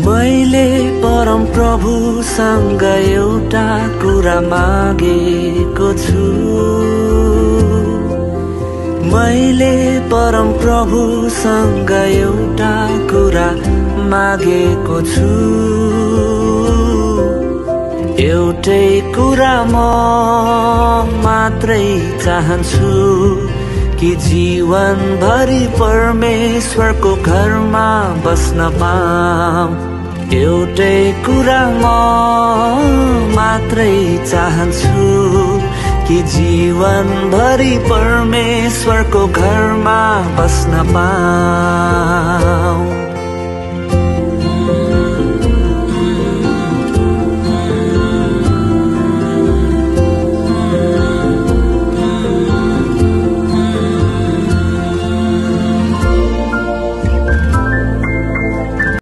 मैले परम प्रभुसँग एउटा कुरा मागेको छु। मैले परम प्रभुसँग एउटा कुरा मागेको छु। एउटै कुरा म मात्रै चाहन्छु कि जीवनभरि परमेश्वरको घरमा बस्न पाऊँ। एउटै कुरा म मात्रै चाहन्छु कि जीवनभरि परमेश्वरको घरमा बस्न पाऊँ।